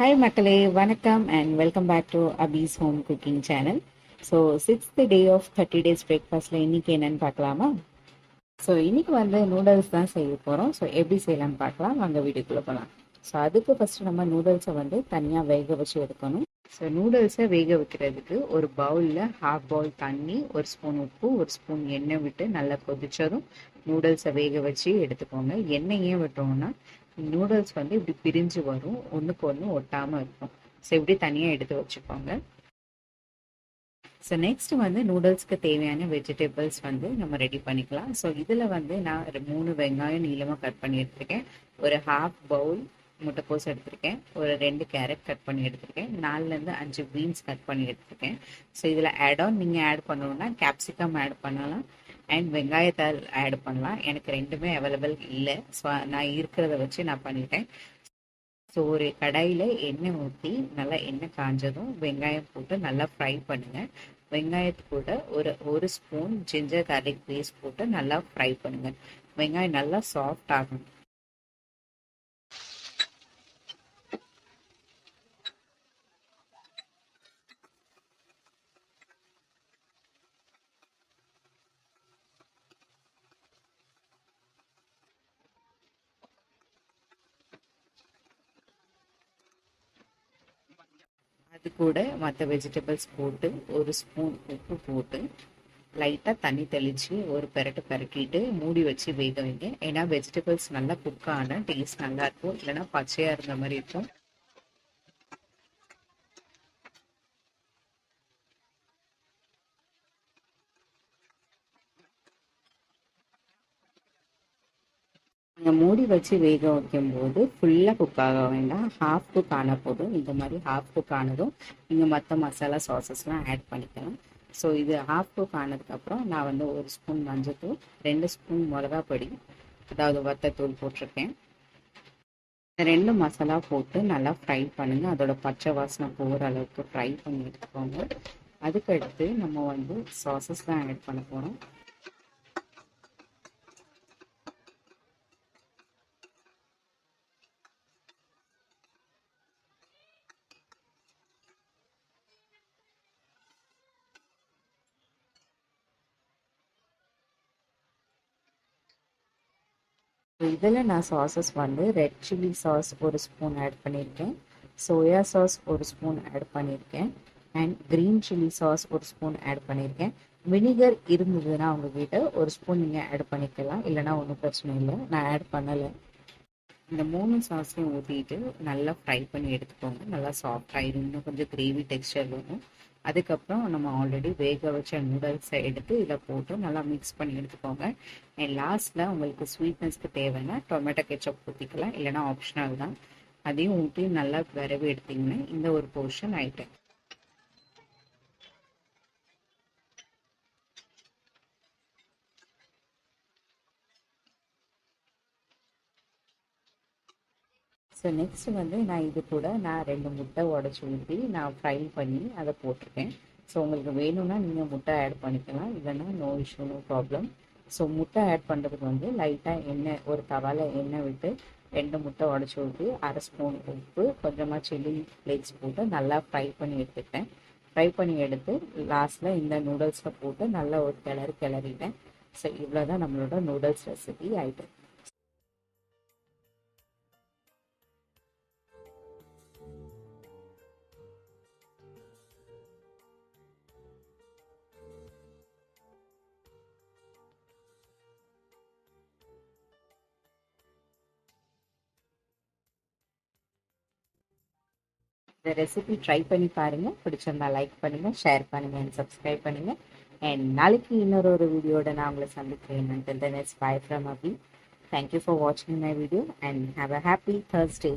Hi மக்களே வணக்கம் and welcome back to Abhi's Home Cooking Channel. So 6th day of 30 days breakfastல இன்னைக்கு என்னன்னு பார்க்கலாமா? ஸோ இன்னைக்கு வந்து நூடுல்ஸ் தான் செய்ய போகிறோம். ஸோ எப்படி செய்யலாம்னு பார்க்கலாம், வாங்க வீடியோக்குள்ளே போகலாம். ஸோ அதுக்கு ஃபஸ்ட்டு நம்ம நூடுல்ஸை வந்து தனியாக வேக வச்சு எடுக்கணும். ஸோ நூடுல்ஸை வேக வைக்கிறதுக்கு ஒரு பவுலில் ஹாஃப் பவுல் தண்ணி, ஒரு ஸ்பூன் உப்பு, ஒரு ஸ்பூன் எண்ணெய் விட்டு நல்லா கொதிச்சதும் நூடுல்ஸை வேக வச்சு எடுத்துக்கோங்க. எண்ணெய் ஏன் விட்டோம்னா நூடுல்ஸ் வந்து இப்படி பிரிஞ்சு வரும், ஒன்றுக்கு ஒன்று ஒட்டாமல் இருக்கும். ஸோ இப்படி தனியாக எடுத்து வச்சுக்கோங்க. ஸோ நெக்ஸ்ட் வந்து நூடுல்ஸ்க்கு தேவையான வெஜிடபிள்ஸ் வந்து நம்ம ரெடி பண்ணிக்கலாம். ஸோ இதில் வந்து நான் 3 வெங்காயம் நீளமாக கட் பண்ணி எடுத்திருக்கேன், ஒரு ஹாஃப் பவுல் முட்டைக்கோஸ் எடுத்திருக்கேன், ஒரு 2 கேரட் கட் பண்ணி எடுத்திருக்கேன், 4லேருந்து 5 பீன்ஸ் கட் பண்ணி எடுத்திருக்கேன். ஸோ இதில் நீங்கள் ஆட் பண்ணணும்னா கேப்சிகம் ஆட் பண்ணலாம் அண்ட் வெங்காயத்தால் ஆட் பண்ணலாம். எனக்கு ரெண்டுமே அவைலபிள் இல்லை, ஸோ நான் இருக்கிறத வச்சு நான் பண்ணிட்டேன். ஸோ ஒரு கடாயில் எண்ணெய் ஊற்றி நல்லா எண்ணெய் காஞ்சதும் வெங்காயம் போட்டு நல்லா ஃப்ரை பண்ணுங்கள். வெங்காயத்து கூட ஒரு ஸ்பூன் ஜிஞ்சர் கார்லிக் பேஸ்ட் போட்டு நல்லா ஃப்ரை பண்ணுங்கள். வெங்காயம் நல்லா சாஃப்ட் ஆகும். அது கூட மற்ற வெஜிடபிள்ஸ் போட்டு ஒரு ஸ்பூன் உப்பு போட்டு லைட்டாக தண்ணி தெளித்து ஒரு பெரட்டிட்டு மூடி வச்சு வேக வைங்க. ஏன்னா வெஜிடபிள்ஸ் நல்லா குக் ஆன டேஸ்ட் நல்லாயிருக்கும், இல்லைன்னா பச்சையாக இருந்த மாதிரி இருக்கும். நீங்கள் மூடி வச்சு வேக வைக்கும்போது ஃபுல்லாக குக் ஆக வேண்டாம், ஹாஃப் குக் ஆனால் போதும். இந்த மாதிரி ஹாஃப் குக் ஆனதும் நீங்கள் மற்ற மசாலா சாஸஸ்லாம் ஆட் பண்ணிக்கலாம். ஸோ இது ஹாஃப் குக் ஆனதுக்கப்புறம் நான் வந்து ஒரு ஸ்பூன் மஞ்சள்தூள், 2 ஸ்பூன் மிளகாப்பொடி, அதாவது வத்தத்தூள் போட்டிருக்கேன். 2 மசாலா போட்டு நல்லா ஃப்ரை பண்ணுங்கள். அதோட பச்சை வாசனை போகிற அளவுக்கு ஃப்ரை பண்ணி எடுத்துக்கோங்க. அதுக்கடுத்து நம்ம வந்து சாஸஸ்லாம் ஆட் பண்ண போகிறோம். இதில் நான் சாஸஸ் வந்து ரெட் சில்லி சாஸ் ஒரு ஸ்பூன் ஆட் பண்ணியிருக்கேன், சோயா சாஸ் ஒரு ஸ்பூன் ஆட் பண்ணியிருக்கேன் அண்ட் க்ரீன் சில்லி சாஸ் ஒரு ஸ்பூன் ஆட் பண்ணியிருக்கேன். வினிகர் இருந்ததுன்னா உங்ககிட்ட ஒரு ஸ்பூன் நீங்கள் ஆட் பண்ணிக்கலாம், இல்லைனா ஒன்றும் பிரச்சனை இல்லை, நான் ஆட் பண்ணலை. இந்த 3 சாஸையும் ஊற்றிட்டு நல்லா ஃப்ரை பண்ணி எடுத்துக்கோங்க. நல்லா சாஃப்ட் ஆயிடும், இன்னும் கொஞ்சம் கிரேவி டெக்ஸ்டர் வரும். அதுக்கப்புறம் நம்ம ஆல்ரெடி வேக வச்ச நூடுல்ஸை எடுத்து இதில் போட்டு நல்லா மிக்ஸ் பண்ணி எடுத்துக்கோங்க. அண்ட் லாஸ்ட்டில் உங்களுக்கு ஸ்வீட்னஸ்க்கு தேவைன்னா டொமேட்டோ கெச்சப் ஊற்றிக்கலாம், இல்லைனா ஆப்ஷனல் தான். அதையும் ஊற்றி நல்லா விரவி எடுத்திங்கன்னா இந்த ஒரு போர்ஷன் ஆயிட்டு. ஸோ நெக்ஸ்ட் வந்து நான் இது கூட 2 முட்டை உடச்சி ஊற்றி நான் ஃப்ரை பண்ணி அதை போட்டிருக்கேன். ஸோ உங்களுக்கு வேணும்னா நீங்கள் முட்டை ஆட் பண்ணிக்கலாம், இல்லைன்னா no issue, no problem. So முட்டை ஆட் பண்ணுறதுக்கு வந்து லைட்டாக எண்ணெய், ஒரு தவாவில் எண்ணெய் விட்டு 2 முட்டை உடச்சி ஊற்றி 1/2 ஸ்பூன் உப்பு, கொஞ்சமாக சில்லி ஃப்ளேக்ஸ் போட்டு நல்லா ஃப்ரை பண்ணி எடுத்துக்கிட்டேன். ஃப்ரை பண்ணி எடுத்து லாஸ்ட்டில் இந்த நூடுல்ஸில் போட்டு நல்லா ஒரு கிளறிட்டேன். ஸோ இவ்வளோ தான் நம்மளோட நூடுல்ஸ் ரெசிபி ஆகிட்டு. இந்த ரெசிபி ட்ரை பண்ணி பாருங்கள், பிடிச்சிருந்தா லைக் பண்ணுங்கள், ஷேர் பண்ணுங்கள் அண்ட் சப்ஸ்கிரைப் பண்ணுங்கள். அண்ட் நாளைக்கு இன்னொரு வீடியோட நான் உங்களை சந்திக்கிறேன். Until then, it's bye from Abhi. Thank you for watching my video and have a happy Thursday.